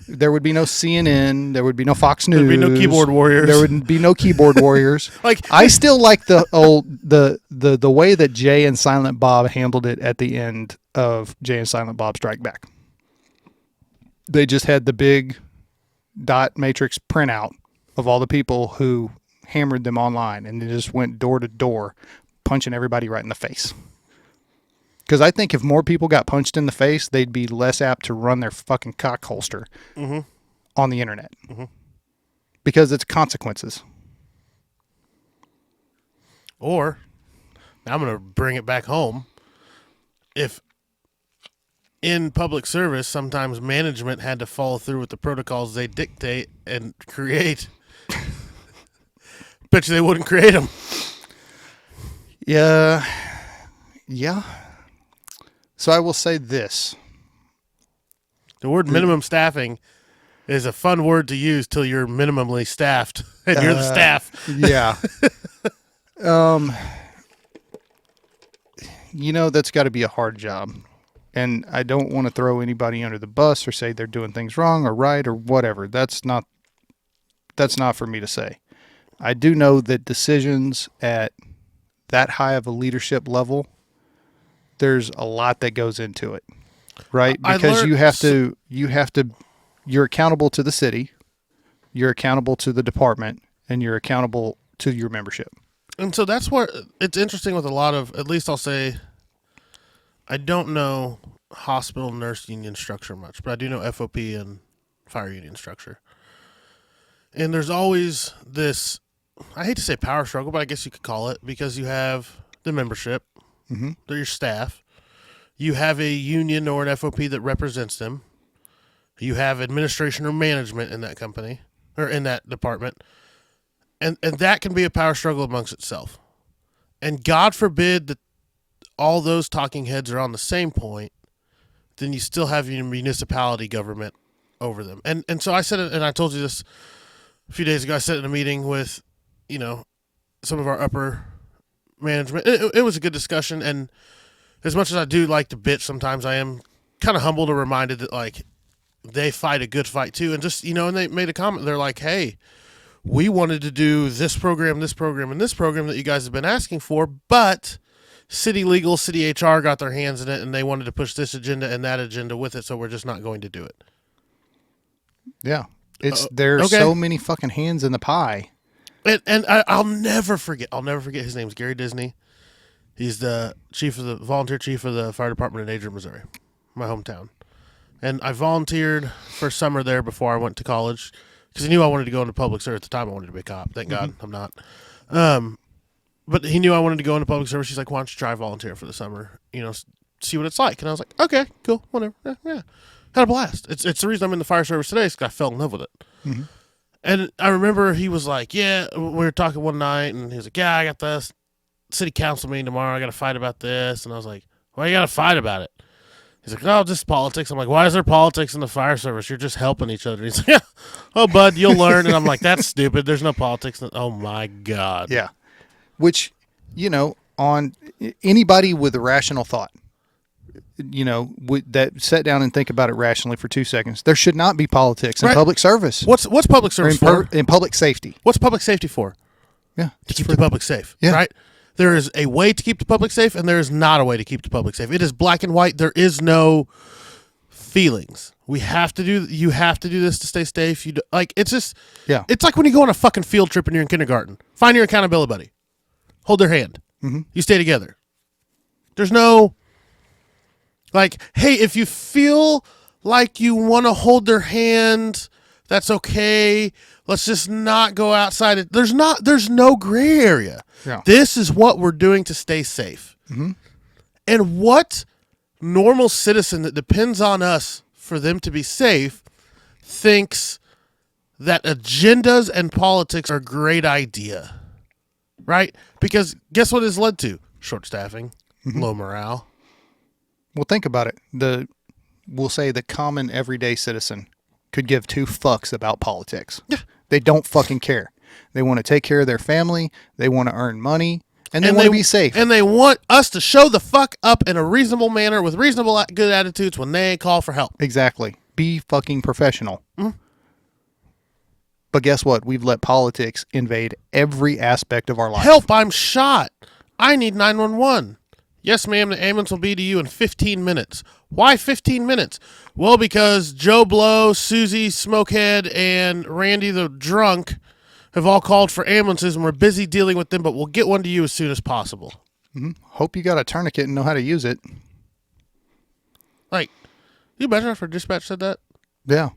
There would be no CNN. There would be no Fox News. There'd be no keyboard warriors. There would be no keyboard warriors. I still like the way that Jay and Silent Bob handled it at the end of Jay and Silent Bob Strike Back. They just had the big dot matrix printout of all the people who hammered them online, and they just went door to door, punching everybody right in the face. Because I think if more people got punched in the face, they'd be less apt to run their fucking cock holster on the internet. Mm-hmm. Because it's consequences. Or, now I'm going to bring it back home. If in public service, sometimes management had to follow through with the protocols they dictate and create, bet you they wouldn't create them. Yeah. So I will say this. The word minimum staffing is a fun word to use till you're minimally staffed and you're the staff. Yeah. That's got to be a hard job. And I don't want to throw anybody under the bus or say they're doing things wrong or right or whatever. That's not for me to say. I do know that decisions at that high of a leadership level, there's a lot that goes into it, right? Because you're accountable to the city, you're accountable to the department, and you're accountable to your membership. And so that's where it's interesting with a lot of, at least I'll say, I don't know hospital nurse union structure much, but I do know FOP and fire union structure. And there's always this, I hate to say power struggle, but I guess you could call it, because you have the membership, they're your staff. You have a union or an FOP that represents them. You have administration or management in that company or in that department. And that can be a power struggle amongst itself. And God forbid that all those talking heads are on the same point, then you still have your municipality government over them. And so I said it, and I told you this a few days ago. I sat in a meeting with, some of our upper management. It was a good discussion, and as much as I do like to bitch sometimes, I am kind of humbled or reminded that, they fight a good fight too. And just, and they made a comment. They're like, hey, we wanted to do this program, and this program that you guys have been asking for, but city legal, city HR got their hands in it, and they wanted to push this agenda and that agenda with it, so we're just not going to do it. Yeah. There's so many fucking hands in the pie. And I'll never forget his name's Gary Disney. He's the volunteer chief of the fire department in Adrian, Missouri, my hometown. And I volunteered for summer there before I went to college, because he knew I wanted to go into public service. At the time, I wanted to be a cop. Thank God I'm not. But he knew I wanted to go into public service. He's like, why don't you try volunteer for the summer? See what it's like. And I was like, okay, cool, whatever. Yeah. Had a blast. It's the reason I'm in the fire service today, is because I fell in love with it. Mm-hmm. And I remember he was like, yeah, we were talking one night, and he was like, yeah, I got this city council meeting tomorrow. I got to fight about this. And I was like, why you got to fight about it? He's like, no, just politics. I'm like, why is there politics in the fire service? You're just helping each other. He's like, yeah, oh, bud, you'll learn. And I'm like, that's stupid. There's no politics. Oh, my God. Yeah. Which, on anybody with a rational thought, that sat down and think about it rationally for 2 seconds, there should not be politics in public service. What's public service for? In public safety. What's public safety for? Yeah. To keep the public safe. Yeah. Right? There is a way to keep the public safe, and there is not a way to keep the public safe. It is black and white. There is no feelings. You have to do this to stay safe. It's just, yeah. It's like when you go on a fucking field trip and you're in kindergarten. Find your accountability buddy. Hold their hand. Mm-hmm. You stay together. There's no, Like, hey, if you feel like you want to hold their hand, that's okay. Let's just not go outside. There's no gray area. Yeah. This is what we're doing to stay safe. Mm-hmm. And what normal citizen that depends on us for them to be safe thinks that agendas and politics are a great idea, right? Because guess what it's led to? Short staffing, low morale. Well, think about it. We'll say the common everyday citizen could give two fucks about politics. Yeah. They don't fucking care. They want to take care of their family. They want to earn money. And they want to be safe. And they want us to show the fuck up in a reasonable manner with reasonable good attitudes when they call for help. Exactly. Be fucking professional. Mm-hmm. But guess what? We've let politics invade every aspect of our life. Help, I'm shot. I need 911. Yes, ma'am, the ambulance will be to you in 15 minutes. Why 15 minutes? Well, because Joe Blow, Susie Smokehead, and Randy the drunk have all called for ambulances, and we're busy dealing with them, but we'll get one to you as soon as possible. Mm-hmm. Hope you got a tourniquet and know how to use it. Like, can you imagine if our dispatch said that? Yeah.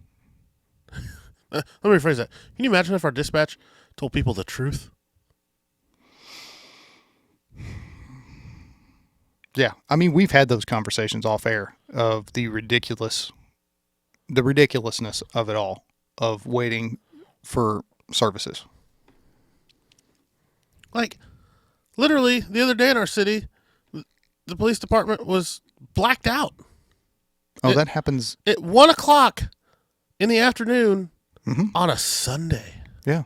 Let me rephrase that. Can you imagine if our dispatch told people the truth? Yeah. I mean, we've had those conversations off air of the ridiculousness of it all, of waiting for services. Like, literally, the other day in our city, the police department was blacked out. Oh, that happens at 1 o'clock in the afternoon mm-hmm. on a Sunday. Yeah.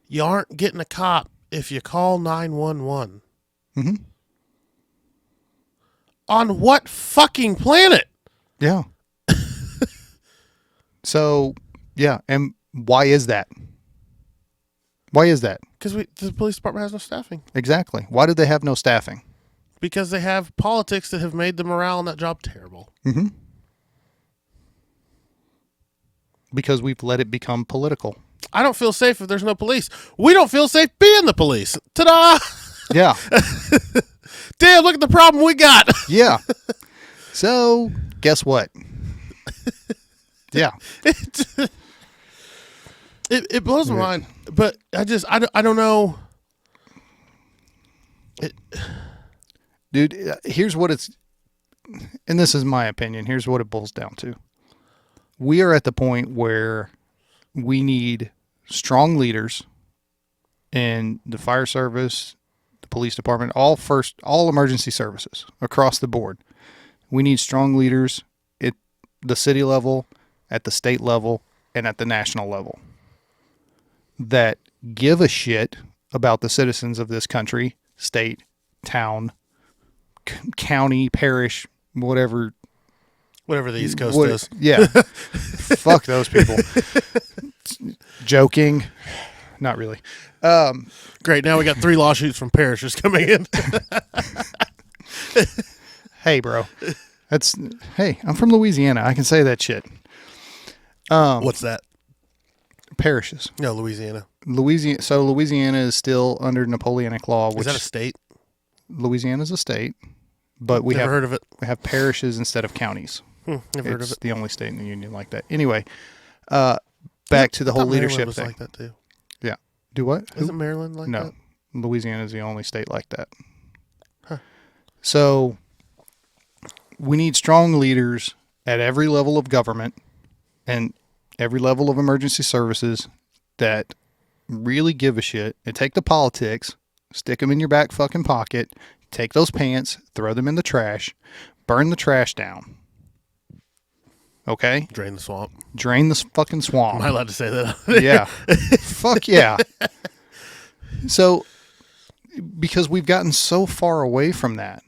You aren't getting a cop if you call 911. Mm-hmm. On what fucking planet? Yeah. So, yeah. And why is that? Why is that? Because the police department has no staffing. Exactly. Why do they have no staffing? Because they have politics that have made the morale on that job terrible. Mm-hmm. Because we've let it become political. I don't feel safe if there's no police. We don't feel safe being the police. Ta-da! Yeah. Damn, look at the problem we got. Yeah. So, guess what? Yeah. It blows my mind. But I don't know. Dude, here's what it's, and this is my opinion, here's what it boils down to. We are at the point where we need strong leaders in the fire service, the police department, all emergency services across the board. We need strong leaders at the city level, at the state level, and at the national level that give a shit about the citizens of this country, state, town, county, parish, whatever the East Coast does. Yeah. Fuck those people. Joking. Not really. Great. Now we got 3 lawsuits from parishes coming in. Hey, bro. Hey, I'm from Louisiana. I can say that shit. What's that? Parishes. No, Louisiana. So Louisiana is still under Napoleonic law. Which is that a state? Louisiana is a state, but we Never have heard of it. We have parishes instead of counties. Never heard of it. It's the only state in the union like that. Anyway, back to the whole leadership was thing. like that too. Yeah. Do what? Isn't Maryland like that? No. Louisiana is the only state like that. Huh. So we need strong leaders at every level of government and every level of emergency services that really give a shit and take the politics, stick them in your back fucking pocket, take those pants, throw them in the trash, burn the trash down. Okay? Drain the swamp. Drain the fucking swamp. Am I allowed to say that? Yeah. Fuck yeah. So, because we've gotten so far away from that.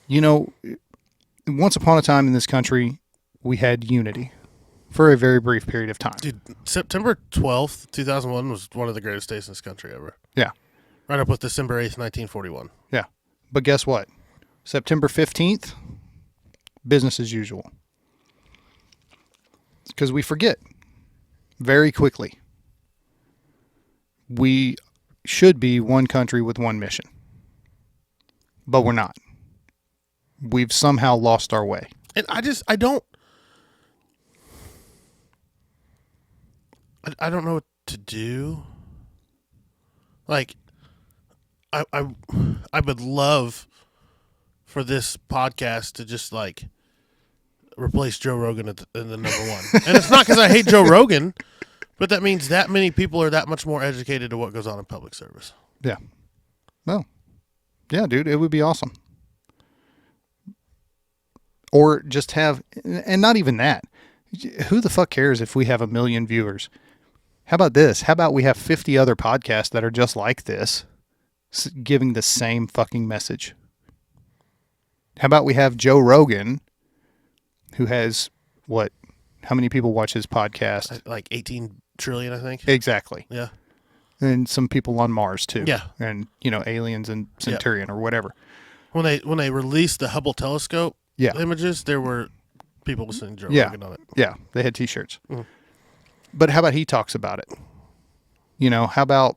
You know, once upon a time in this country, we had unity for a very brief period of time. Dude, September 12th, 2001 was one of the greatest days in this country ever. Yeah. Right up with December 8th, 1941. Yeah. But guess what? September 15th, business as usual. Because we forget very quickly. We should be one country with one mission. But we're not. we've somehow lost our way. And I don't know what to do. Like, I would love for this podcast to just like replace Joe Rogan in the number one. And it's not because I hate Joe Rogan, but that means that many people are that much more educated to what goes on in public service. Yeah. No. Yeah, dude, it would be awesome. Or just have, and not even that. Who the fuck cares if we have 1 million viewers? How about this? How about we have 50 other podcasts that are just like this, giving the same fucking message? How about we have Joe Rogan, who has, what, how many people watch his podcast? Like 18 trillion, I think. Exactly. Yeah. And some people on Mars, too. Yeah. And, aliens and Centurion or whatever. When they released the Hubble telescope images, there were people listening to Joe Rogan on it. Yeah, they had T-shirts. Mm. But how about he talks about it? How about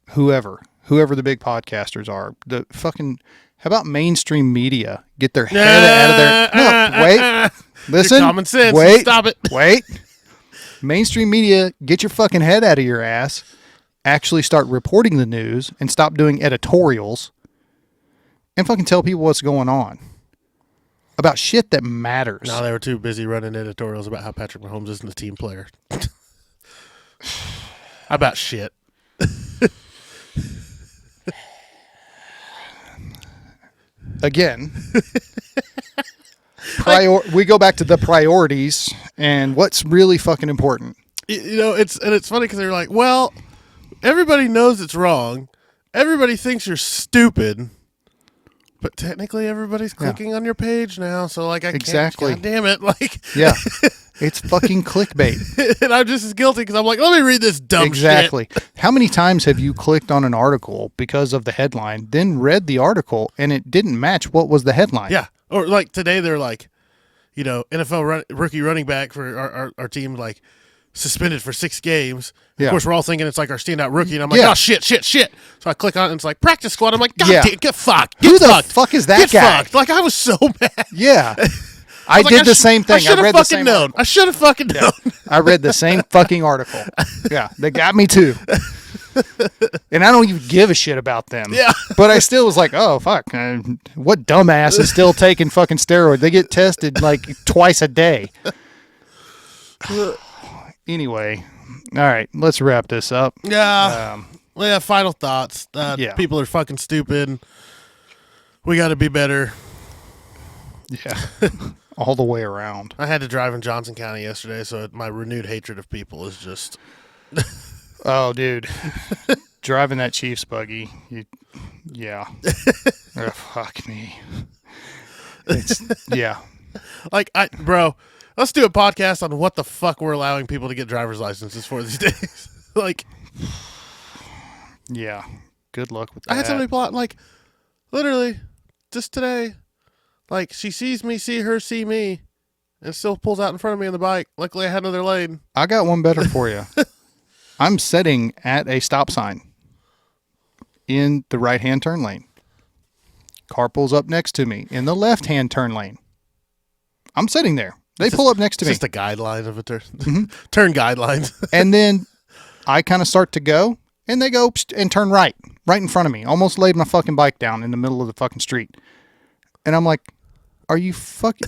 whoever the big podcasters are, how about mainstream media get their head out of their... No, wait. Listen. Common sense. Wait. Stop it. Wait. Mainstream media, get your fucking head out of your ass. Actually start reporting the news and stop doing editorials and fucking tell people what's going on about shit that matters. No, they were too busy running editorials about how Patrick Mahomes isn't a team player. About shit. Again, we go back to the priorities and what's really fucking important. It's funny because they're like, well, everybody knows it's wrong. Everybody thinks you're stupid. But technically, everybody's clicking on your page now, so I can't. God damn it! Yeah, it's fucking clickbait, and I'm just as guilty because I'm like, let me read this dumb shit. How many times have you clicked on an article because of the headline, then read the article and it didn't match what was the headline? Yeah, or like today they're like, NFL rookie running back for our team suspended for 6 games. Of course, we're all thinking it's like our standout rookie, and I'm like, oh, shit. So I click on it, and it's like, practice squad. I'm like, God damn, get fucked. Who the fuck is that guy? Fucked. I was so mad. Yeah. I did the same thing. I read the same known. I should have fucking known. I read the same fucking article. Yeah, they got me too. And I don't even give a shit about them. Yeah. But I still was like, oh, fuck. What dumbass is still taking fucking steroids? They get tested twice a day. Anyway, all right, let's wrap this up. Yeah. Final thoughts. People are fucking stupid. We got to be better. Yeah. All the way around. I had to drive in Johnson County yesterday, so my renewed hatred of people is just... Oh, dude. Driving that Chiefs buggy. Yeah. Oh, fuck me. Yeah. Bro... Let's do a podcast on what the fuck we're allowing people to get driver's licenses for these days. Yeah. Good luck with that. I had somebody pull out, literally, just today, she sees me, see her, see me, and still pulls out in front of me on the bike. Luckily, I had another lane. I got one better for you. I'm sitting at a stop sign in the right-hand turn lane. Car pulls up next to me in the left-hand turn lane. I'm sitting there. They pull up next to me. Just a guideline of a turn. Mm-hmm. Turn guidelines. And then I kind of start to go, and they go and turn right in front of me. Almost laid my fucking bike down in the middle of the fucking street. And I'm like, are you fucking...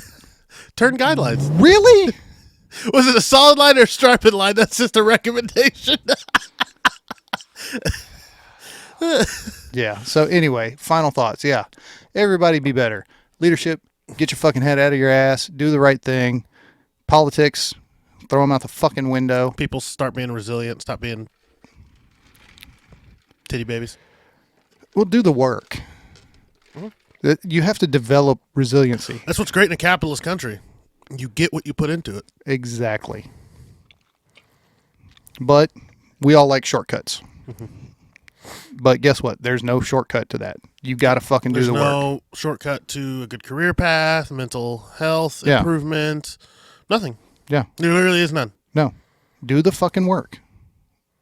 Turn guidelines. Really? Was it a solid line or a striped line? That's just a recommendation. Yeah. So anyway, final thoughts. Yeah. Everybody be better. Leadership. Get your fucking head out of your ass. Do the right thing. Politics, throw them out the fucking window. People start being resilient. Stop being titty babies. Well, do the work. Mm-hmm. You have to develop resiliency. That's what's great in a capitalist country. You get what you put into it. Exactly. But we all like shortcuts. Mm-hmm. But guess what? There's no shortcut to that. You got to fucking do the work. There's no shortcut to a good career path, mental health improvement. Nothing. Yeah. There literally is none. No. Do the fucking work.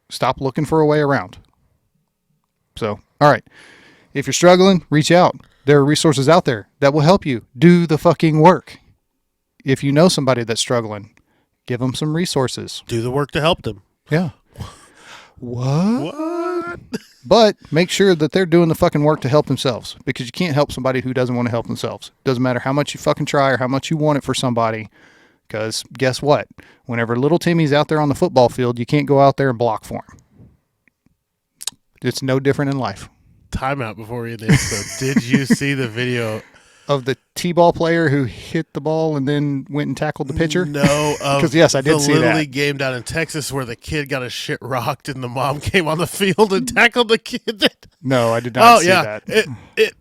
Stop looking for a way around. So, all right. If you're struggling, reach out. There are resources out there that will help you. Do the fucking work. If you know somebody that's struggling, give them some resources. Do the work to help them. Yeah. What? But make sure that they're doing the fucking work to help themselves, because you can't help somebody who doesn't want to help themselves. Doesn't matter how much you fucking try or how much you want it for somebody, because guess what? Whenever little Timmy's out there on the football field, you can't go out there and block for him. It's no different in life. Time out before we end the episode. Did you see the video Of the T-ball player who hit the ball and then went and tackled the pitcher? No, because yes, I did see the Little that. League game down in Texas where the kid got his shit rocked and the mom came on the field and tackled the kid. No, I did not see yeah. that.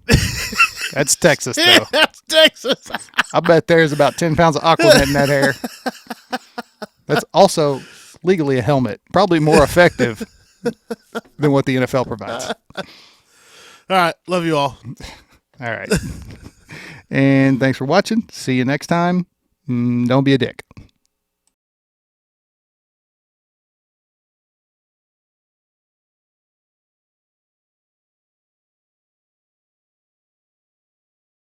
That's Texas, though. That's Texas. I bet there's about 10 pounds of Aquanet in that hair. That's also legally a helmet. Probably more effective than what the NFL provides. All right. Love you all. All right. And thanks for watching. See you next time. Don't be a dick.